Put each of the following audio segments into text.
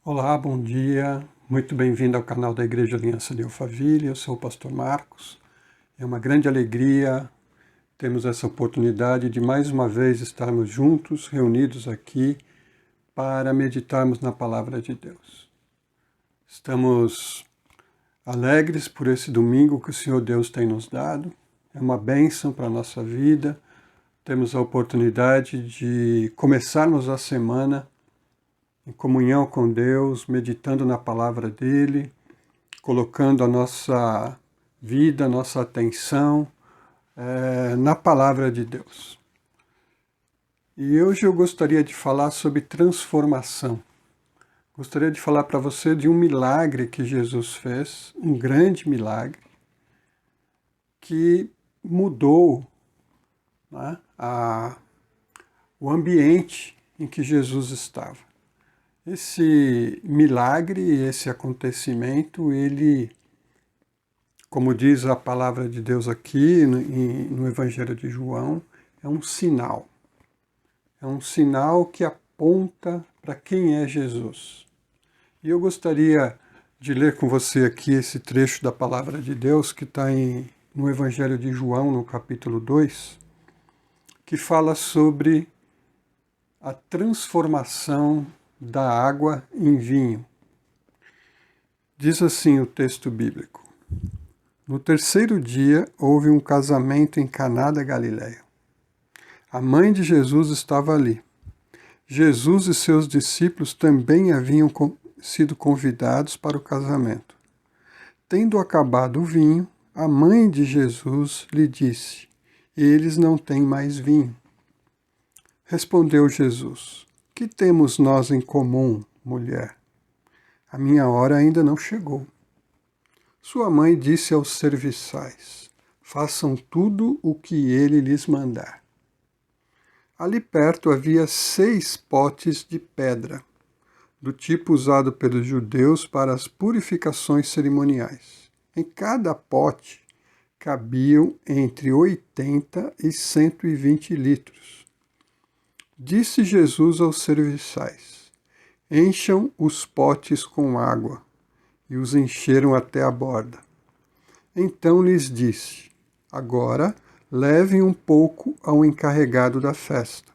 Olá, bom dia, muito bem-vindo ao canal da Igreja Aliança de Alphaville. Eu sou o pastor Marcos. É uma grande alegria termos essa oportunidade de mais uma vez estarmos juntos, reunidos aqui, para meditarmos na Palavra de Deus. Estamos alegres por esse domingo que o Senhor Deus tem nos dado. É uma bênção para a nossa vida. Temos a oportunidade de começarmos a semana em comunhão com Deus, meditando na palavra dele, colocando a nossa vida, a nossa atenção na palavra de Deus. E hoje eu gostaria de falar sobre transformação. Gostaria de falar para você de um milagre que Jesus fez, um grande milagre, que mudou, né, o ambiente em que Jesus estava. Esse milagre, esse acontecimento, ele, como diz a palavra de Deus aqui no Evangelho de João, é um sinal. É um sinal que aponta para quem é Jesus. E eu gostaria de ler com você aqui esse trecho da palavra de Deus que está no Evangelho de João, no capítulo 2, que fala sobre a transformação da água em vinho. Diz assim o texto bíblico: No terceiro dia houve um casamento em Caná da Galileia. A mãe de Jesus estava ali. Jesus e seus discípulos também haviam sido convidados para o casamento. Tendo acabado o vinho, a mãe de Jesus lhe disse: Eles não têm mais vinho. Respondeu Jesus: Que temos nós em comum, mulher? A minha hora ainda não chegou. Sua mãe disse aos serviçais: Façam tudo o que ele lhes mandar. Ali perto havia 6 potes de pedra, do tipo usado pelos judeus para as purificações cerimoniais. Em cada pote cabiam entre 80 e 120 litros. Disse Jesus aos serviçais: Encham os potes com água, e os encheram até a borda. Então lhes disse: Agora levem um pouco ao encarregado da festa.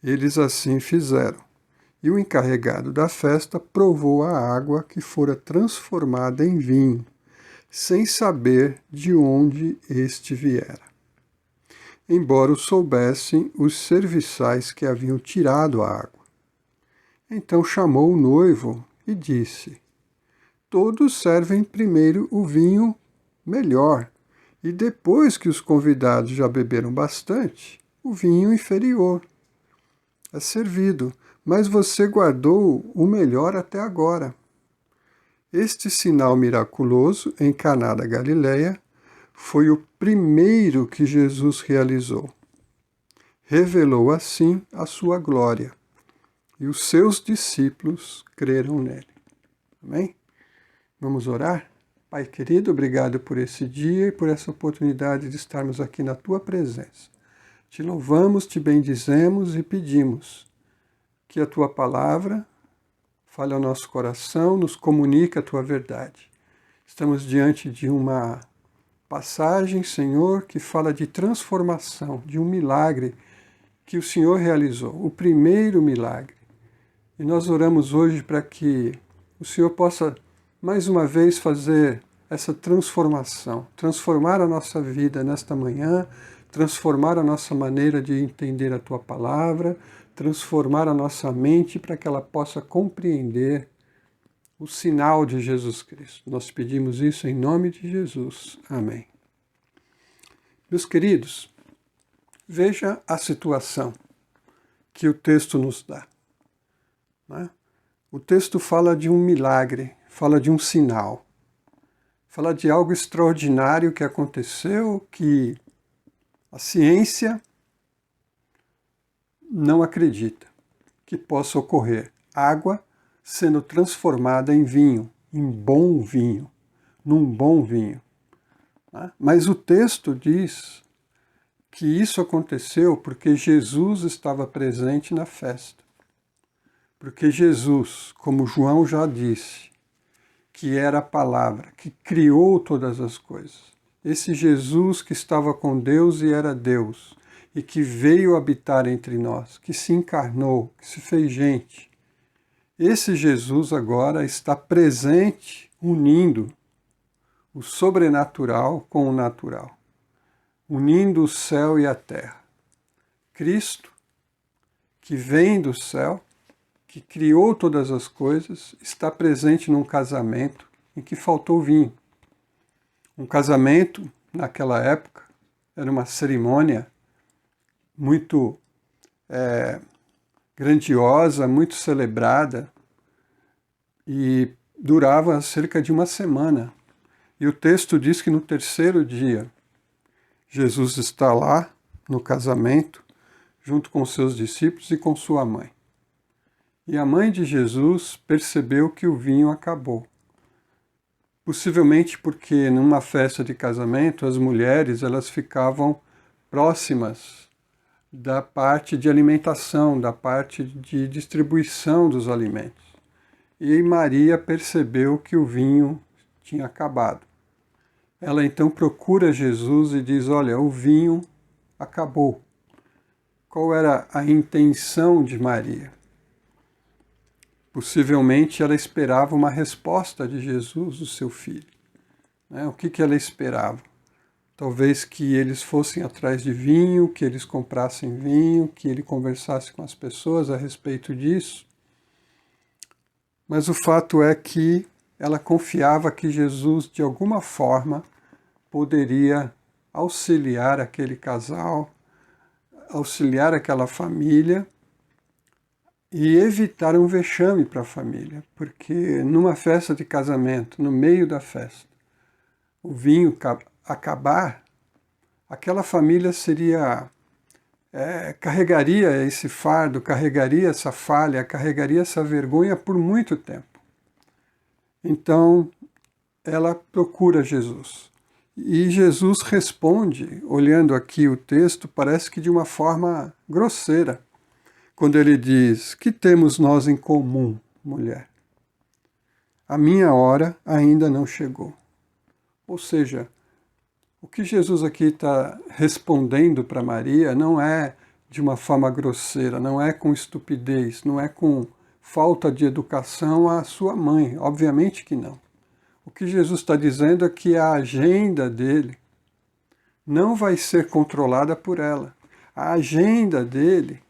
Eles assim fizeram, e o encarregado da festa provou a água que fora transformada em vinho, sem saber de onde este viera. Embora o soubessem os serviçais que haviam tirado a água. Então chamou o noivo e disse: Todos servem primeiro o vinho melhor, e depois que os convidados já beberam bastante, o vinho inferior é servido, mas você guardou o melhor até agora. Este sinal miraculoso em Caná da Galileia foi o primeiro que Jesus realizou. Revelou assim a sua glória, e os seus discípulos creram nele. Amém? Vamos orar? Pai querido, obrigado por esse dia e por essa oportunidade de estarmos aqui na tua presença. Te louvamos, te bendizemos e pedimos que a tua palavra fale ao nosso coração, nos comunique a tua verdade. Estamos diante de uma passagem, Senhor, que fala de transformação, de um milagre que o Senhor realizou, o primeiro milagre. E nós oramos hoje para que o Senhor possa, mais uma vez, fazer essa transformação, transformar a nossa vida nesta manhã, transformar a nossa maneira de entender a tua palavra, transformar a nossa mente para que ela possa compreender o sinal de Jesus Cristo. Nós pedimos isso em nome de Jesus. Amém. Meus queridos, veja a situação que o texto nos dá. Né? O texto fala de um milagre, fala de um sinal, fala de algo extraordinário que aconteceu, que a ciência não acredita que possa ocorrer. Água sendo transformada em vinho, em bom vinho, num bom vinho. Mas o texto diz que isso aconteceu porque Jesus estava presente na festa. Porque Jesus, como João já disse, que era a palavra, que criou todas as coisas. Esse Jesus que estava com Deus e era Deus, e que veio habitar entre nós, que se encarnou, que se fez gente. Esse Jesus agora está presente, unindo o sobrenatural com o natural, unindo o céu e a terra. Cristo, que vem do céu, que criou todas as coisas, está presente num casamento em que faltou vinho. Um casamento, naquela época, era uma cerimônia muito grandiosa, muito celebrada, e durava cerca de uma semana. E o texto diz que no terceiro dia, Jesus está lá no casamento, junto com seus discípulos e com sua mãe. E a mãe de Jesus percebeu que o vinho acabou. Possivelmente porque numa festa de casamento as mulheres elas ficavam próximas da parte de alimentação, da parte de distribuição dos alimentos. E Maria percebeu que o vinho tinha acabado. Ela então procura Jesus e diz: olha, o vinho acabou. Qual era a intenção de Maria? Possivelmente ela esperava uma resposta de Jesus, do seu filho. O que ela esperava? Talvez que eles fossem atrás de vinho, que eles comprassem vinho, que ele conversasse com as pessoas a respeito disso. Mas o fato é que ela confiava que Jesus, de alguma forma, poderia auxiliar aquele casal, auxiliar aquela família, e evitar um vexame para a família, porque numa festa de casamento, no meio da festa, o vinho acabar, aquela família carregaria esse fardo, carregaria essa falha, carregaria essa vergonha por muito tempo. Então, ela procura Jesus. E Jesus responde, olhando aqui o texto, parece que de uma forma grosseira, quando ele diz: que temos nós em comum, mulher? A minha hora ainda não chegou. Ou seja, o que Jesus aqui está respondendo para Maria não é de uma forma grosseira, não é com estupidez, não é com falta de educação à sua mãe, obviamente que não. O que Jesus está dizendo é que a agenda dele não vai ser controlada por ela. A agenda dele,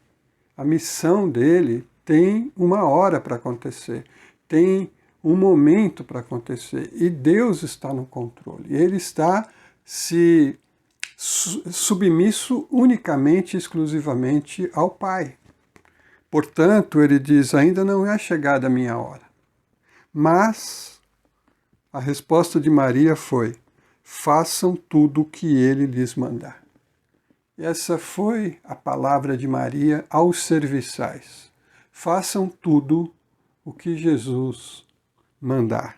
a missão dele tem uma hora para acontecer, tem um momento para acontecer, e Deus está no controle. Ele está submisso unicamente, exclusivamente ao Pai. Portanto, ele diz: ainda não é chegada a minha hora. Mas a resposta de Maria foi: façam tudo o que ele lhes mandar. Essa foi a palavra de Maria aos serviçais. Façam tudo o que Jesus mandar.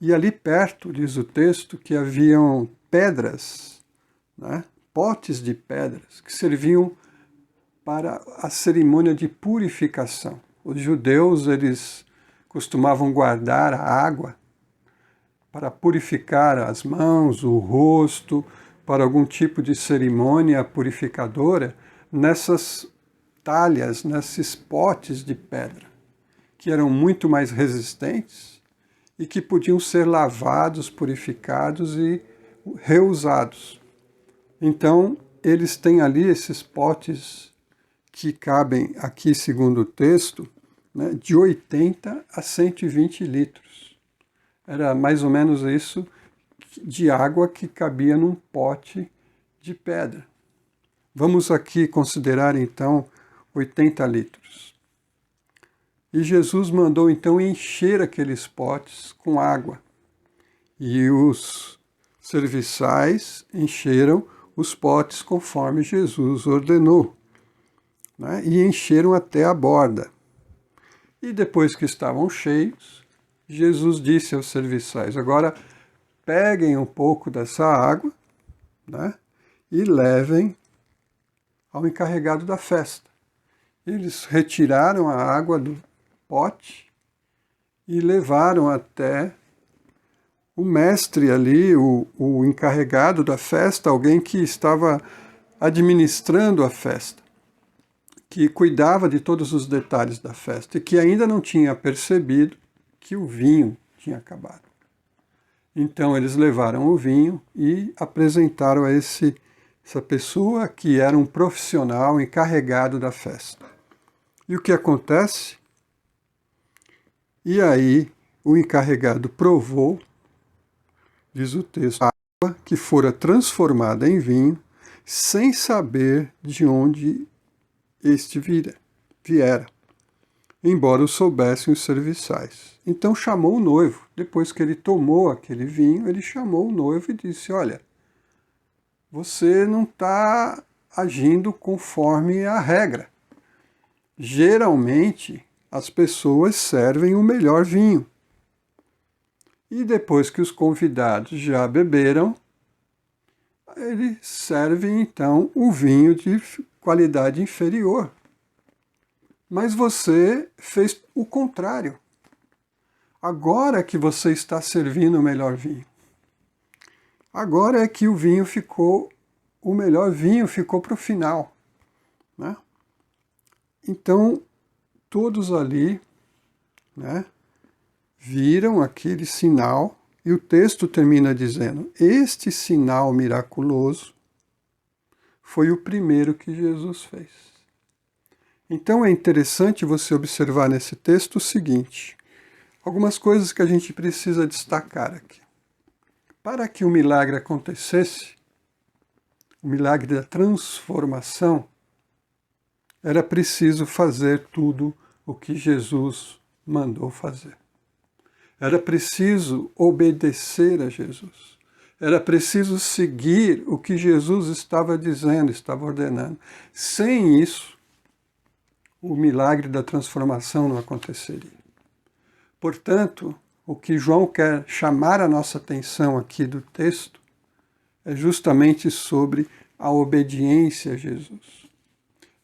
E ali perto, diz o texto, que haviam pedras, potes de pedras, que serviam para a cerimônia de purificação. Os judeus, eles costumavam guardar a água para purificar as mãos, o rosto, para algum tipo de cerimônia purificadora, nessas talhas, nesses potes de pedra, que eram muito mais resistentes e que podiam ser lavados, purificados e reusados. Então, eles têm ali esses potes que cabem, aqui segundo o texto, de 80 a 120 litros. Era mais ou menos isso de água que cabia num pote de pedra. Vamos aqui considerar então 80 litros. E Jesus mandou então encher aqueles potes com água. E os serviçais encheram os potes conforme Jesus ordenou, e encheram até a borda. E depois que estavam cheios, Jesus disse aos serviçais: agora peguem um pouco dessa água, e levem ao encarregado da festa. Eles retiraram a água do pote e levaram até o mestre ali, o encarregado da festa, alguém que estava administrando a festa, que cuidava de todos os detalhes da festa e que ainda não tinha percebido que o vinho tinha acabado. Então eles levaram o vinho e apresentaram a essa pessoa que era um profissional encarregado da festa. E o que acontece? E aí o encarregado provou, diz o texto, a água que fora transformada em vinho, sem saber de onde este viera, embora o soubessem os serviçais. Então chamou o noivo. Depois que ele tomou aquele vinho, ele chamou o noivo e disse: olha, você não está agindo conforme a regra. Geralmente, as pessoas servem o melhor vinho. E depois que os convidados já beberam, eles servem então o vinho de qualidade inferior. Mas você fez o contrário. Agora que você está servindo o melhor vinho. Agora é que o melhor vinho ficou para o final, né? Então, todos ali, né, viram aquele sinal, e o texto termina dizendo: este sinal miraculoso foi o primeiro que Jesus fez. Então é interessante você observar nesse texto o seguinte, algumas coisas que a gente precisa destacar aqui. Para que o milagre acontecesse, o milagre da transformação, era preciso fazer tudo o que Jesus mandou fazer. Era preciso obedecer a Jesus. Era preciso seguir o que Jesus estava dizendo, estava ordenando. Sem isso, o milagre da transformação não aconteceria. Portanto, o que João quer chamar a nossa atenção aqui do texto é justamente sobre a obediência a Jesus.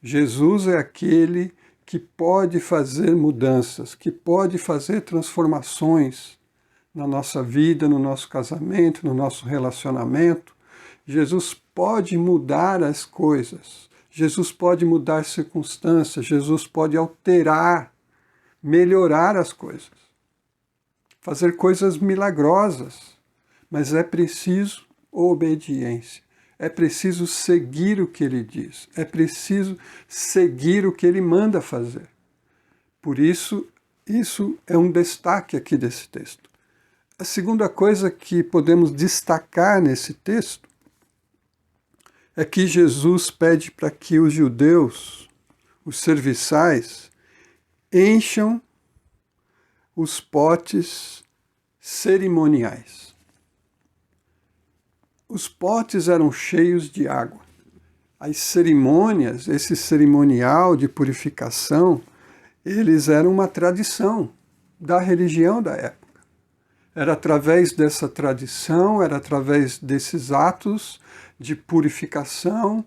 Jesus é aquele que pode fazer mudanças, que pode fazer transformações na nossa vida, no nosso casamento, no nosso relacionamento. Jesus pode mudar as coisas, Jesus pode mudar circunstâncias, Jesus pode alterar, melhorar as coisas, fazer coisas milagrosas, mas é preciso obediência. É preciso seguir o que ele diz. É preciso seguir o que ele manda fazer. Por isso, isso é um destaque aqui desse texto. A segunda coisa que podemos destacar nesse texto é que Jesus pede para que os judeus, os serviçais, encham os potes cerimoniais. Os potes eram cheios de água. As cerimônias, esse cerimonial de purificação, eles eram uma tradição da religião da época. Era através dessa tradição, era através desses atos de purificação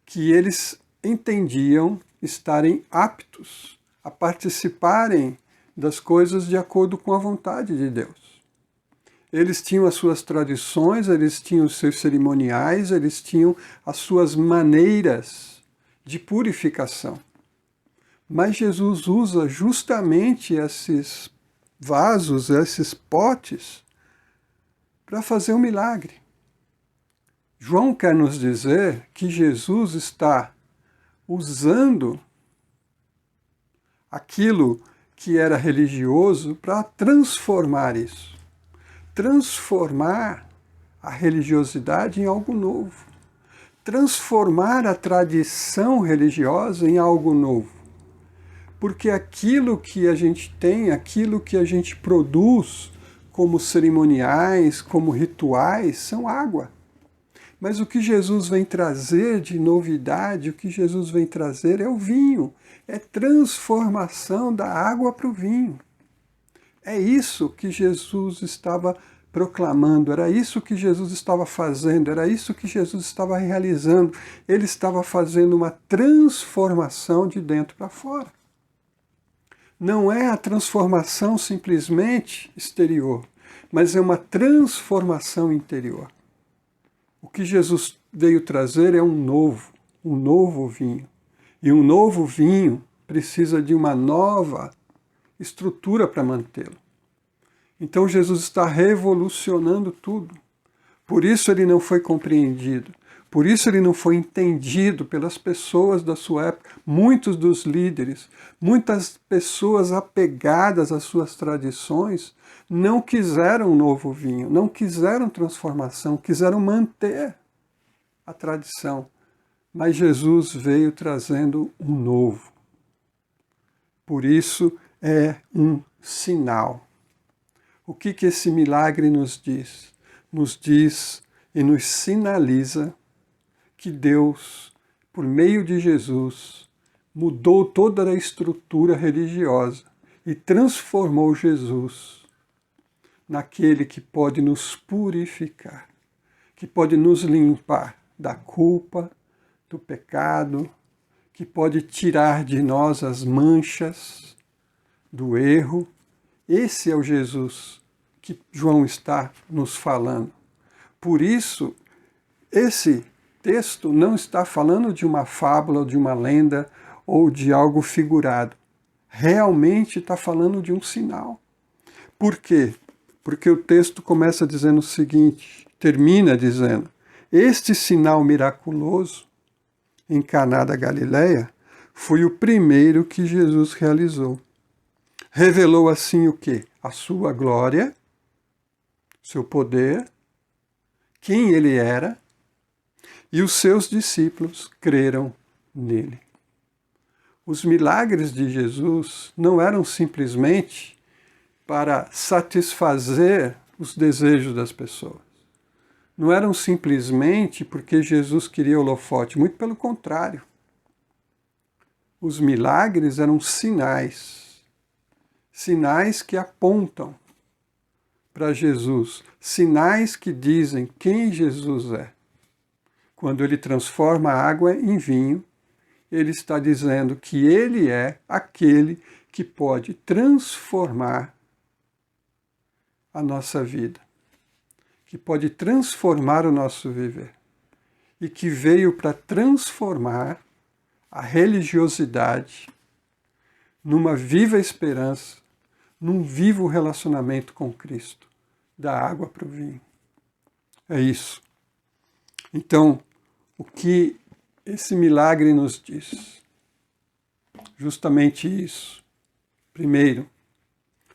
que eles entendiam estarem aptos a participarem das coisas de acordo com a vontade de Deus. Eles tinham as suas tradições, eles tinham os seus cerimoniais, eles tinham as suas maneiras de purificação. Mas Jesus usa justamente esses vasos, esses potes, para fazer um milagre. João quer nos dizer que Jesus está usando aquilo que era religioso para transformar isso. Transformar a religiosidade em algo novo. Transformar a tradição religiosa em algo novo. Porque aquilo que a gente tem, aquilo que a gente produz como cerimoniais, como rituais, são água. Mas o que Jesus vem trazer de novidade, o que Jesus vem trazer é o vinho. É transformação da água para o vinho. É isso que Jesus estava proclamando, era isso que Jesus estava fazendo, era isso que Jesus estava realizando. Ele estava fazendo uma transformação de dentro para fora. Não é a transformação simplesmente exterior, mas é uma transformação interior. O que Jesus veio trazer é um novo vinho. E um novo vinho precisa de uma nova estrutura para mantê-lo. Então Jesus está revolucionando tudo. Por isso ele não foi compreendido. Por isso ele não foi entendido pelas pessoas da sua época. Muitos dos líderes, muitas pessoas apegadas às suas tradições, não quiseram um novo vinho, não quiseram transformação, quiseram manter a tradição. Mas Jesus veio trazendo um novo. Por isso é um sinal. O que esse milagre nos diz? Nos diz e nos sinaliza que Deus, por meio de Jesus, mudou toda a estrutura religiosa e transformou Jesus naquele que pode nos purificar, que pode nos limpar da culpa, do pecado, que pode tirar de nós as manchas do erro. Esse é o Jesus que João está nos falando. Por isso, esse texto não está falando de uma fábula, ou de uma lenda, ou de algo figurado. Realmente está falando de um sinal. Por quê? Porque o texto começa dizendo o seguinte, termina dizendo, este sinal miraculoso em Caná da Galileia foi o primeiro que Jesus realizou. Revelou assim o quê? A sua glória, seu poder, quem ele era, e os seus discípulos creram nele. Os milagres de Jesus não eram simplesmente para satisfazer os desejos das pessoas. Não eram simplesmente porque Jesus queria holofote, muito pelo contrário. Os milagres eram sinais que apontam para Jesus, sinais que dizem quem Jesus é. Quando ele transforma a água em vinho, ele está dizendo que ele é aquele que pode transformar a nossa vida, que pode transformar o nosso viver e que veio para transformar a religiosidade numa viva esperança, num vivo relacionamento com Cristo, da água para o vinho. É isso. Então, o que esse milagre nos diz? Justamente isso. Primeiro,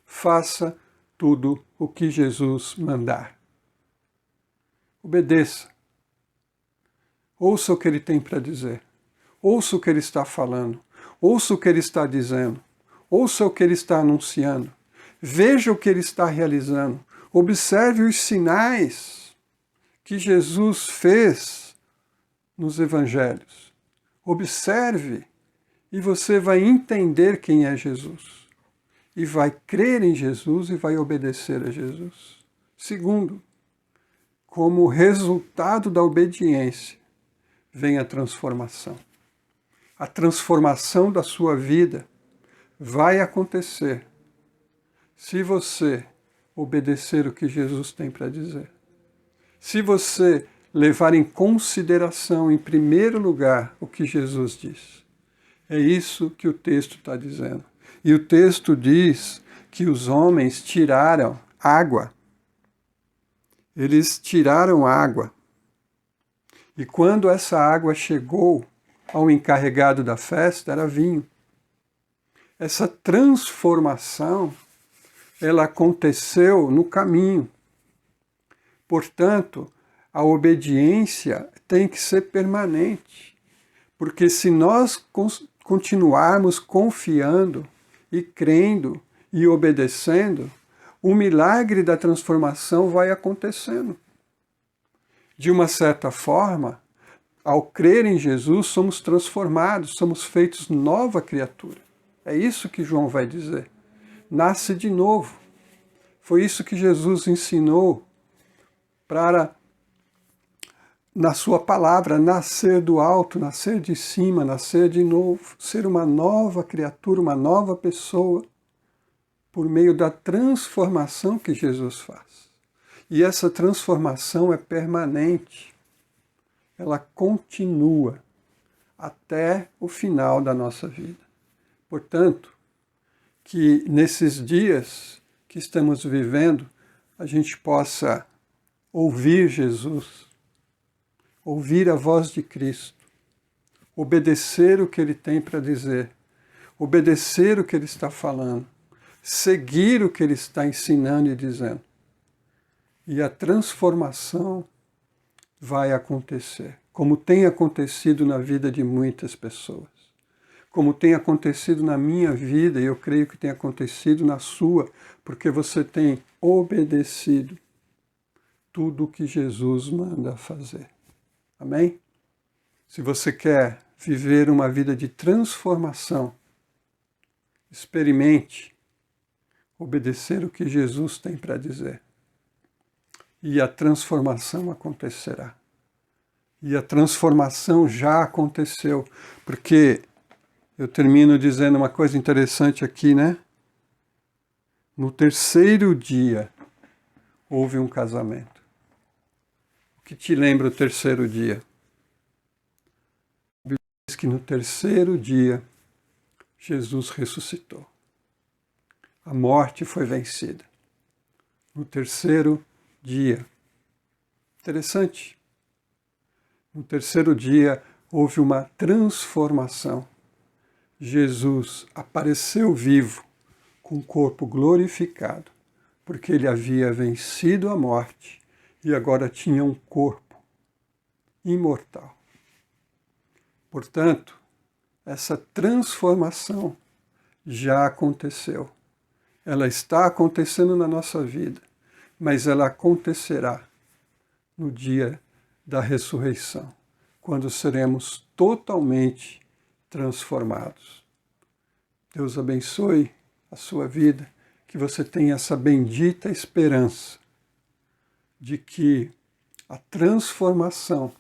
faça tudo o que Jesus mandar. Obedeça. Ouça o que ele tem para dizer. Ouça o que ele está falando. Ouça o que ele está dizendo. Ouça o que ele está anunciando. Veja o que ele está realizando. Observe os sinais que Jesus fez nos evangelhos. Observe e você vai entender quem é Jesus. E vai crer em Jesus e vai obedecer a Jesus. Segundo, como resultado da obediência, vem a transformação. A transformação da sua vida vai acontecer se você obedecer o que Jesus tem para dizer. Se você levar em consideração, em primeiro lugar, o que Jesus diz. É isso que o texto está dizendo. E o texto diz que os homens tiraram água. Eles tiraram água. E quando essa água chegou ao encarregado da festa, era vinho. Essa transformação, ela aconteceu no caminho. Portanto, a obediência tem que ser permanente. Porque se nós continuarmos confiando e crendo e obedecendo, o milagre da transformação vai acontecendo. De uma certa forma, ao crer em Jesus, somos transformados, somos feitos nova criatura. É isso que João vai dizer. Nasce de novo. Foi isso que Jesus ensinou para, na sua palavra, nascer do alto, nascer de cima, nascer de novo, ser uma nova criatura, uma nova pessoa, por meio da transformação que Jesus faz. E essa transformação é permanente, ela continua até o final da nossa vida. Portanto, que nesses dias que estamos vivendo, a gente possa ouvir Jesus, ouvir a voz de Cristo, obedecer o que Ele tem para dizer, obedecer o que Ele está falando, seguir o que Ele está ensinando e dizendo. E a transformação vai acontecer, como tem acontecido na vida de muitas pessoas, como tem acontecido na minha vida, e eu creio que tem acontecido na sua, porque você tem obedecido tudo o que Jesus manda fazer. Amém? Se você quer viver uma vida de transformação, experimente obedecer o que Jesus tem para dizer. E a transformação acontecerá. E a transformação já aconteceu, porque eu termino dizendo uma coisa interessante aqui, né? No terceiro dia houve um casamento. O que te lembra o terceiro dia? A Bíblia diz que no terceiro dia Jesus ressuscitou. A morte foi vencida. No terceiro dia. Interessante. No terceiro dia houve uma transformação. Jesus apareceu vivo, com o corpo glorificado, porque ele havia vencido a morte e agora tinha um corpo imortal. Portanto, essa transformação já aconteceu. Ela está acontecendo na nossa vida, mas ela acontecerá no dia da ressurreição, quando seremos totalmente transformados. Deus abençoe a sua vida, que você tenha essa bendita esperança de que a transformação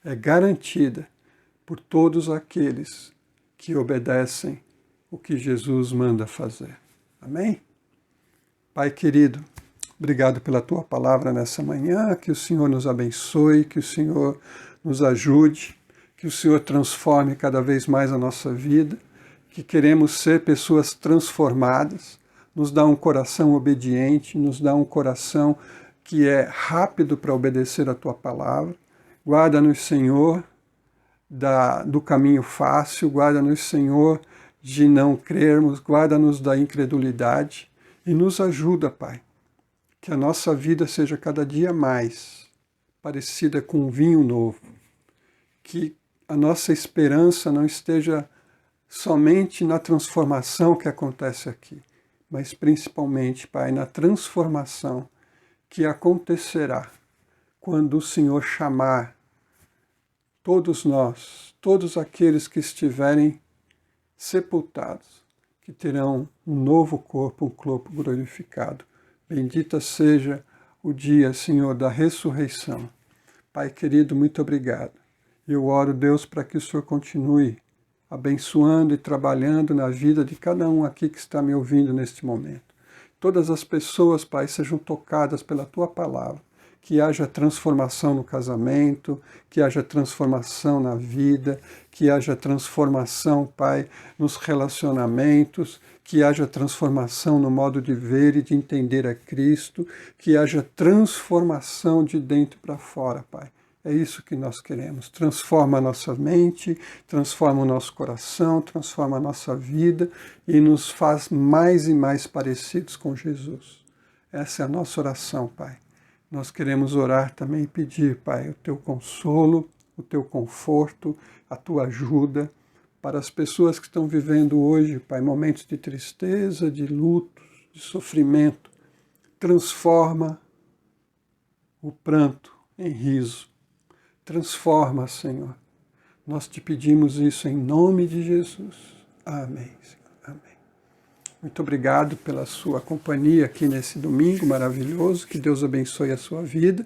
é garantida por todos aqueles que obedecem o que Jesus manda fazer. Amém? Pai querido, obrigado pela tua palavra nessa manhã, que o Senhor nos abençoe, que o Senhor nos ajude, que o Senhor transforme cada vez mais a nossa vida, que queremos ser pessoas transformadas, nos dá um coração obediente, nos dá um coração que é rápido para obedecer a tua palavra. Guarda-nos, Senhor, do caminho fácil, guarda-nos, Senhor, de não crermos, guarda-nos da incredulidade e nos ajuda, Pai, que a nossa vida seja cada dia mais parecida com um vinho novo, que a nossa esperança não esteja somente na transformação que acontece aqui, mas principalmente, Pai, na transformação que acontecerá quando o Senhor chamar todos nós, todos aqueles que estiverem sepultados, que terão um novo corpo, um corpo glorificado. Bendita seja o dia, Senhor, da ressurreição. Pai querido, muito obrigado. Eu oro, Deus, para que o Senhor continue abençoando e trabalhando na vida de cada um aqui que está me ouvindo neste momento. Todas as pessoas, Pai, sejam tocadas pela Tua palavra. Que haja transformação no casamento, que haja transformação na vida, que haja transformação, Pai, nos relacionamentos, que haja transformação no modo de ver e de entender a Cristo, que haja transformação de dentro para fora, Pai. É isso que nós queremos. Transforma a nossa mente, transforma o nosso coração, transforma a nossa vida e nos faz mais e mais parecidos com Jesus. Essa é a nossa oração, Pai. Nós queremos orar também e pedir, Pai, o Teu consolo, o Teu conforto, a Tua ajuda para as pessoas que estão vivendo hoje, Pai, momentos de tristeza, de luto, de sofrimento. Transforma o pranto em riso. Transforma, Senhor. Nós te pedimos isso em nome de Jesus. Amém, Senhor. Amém. Muito obrigado pela sua companhia aqui nesse domingo maravilhoso. Que Deus abençoe a sua vida.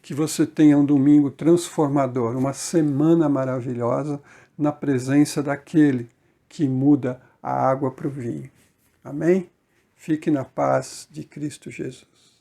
Que você tenha um domingo transformador, uma semana maravilhosa na presença daquele que muda a água para o vinho. Amém? Fique na paz de Cristo Jesus.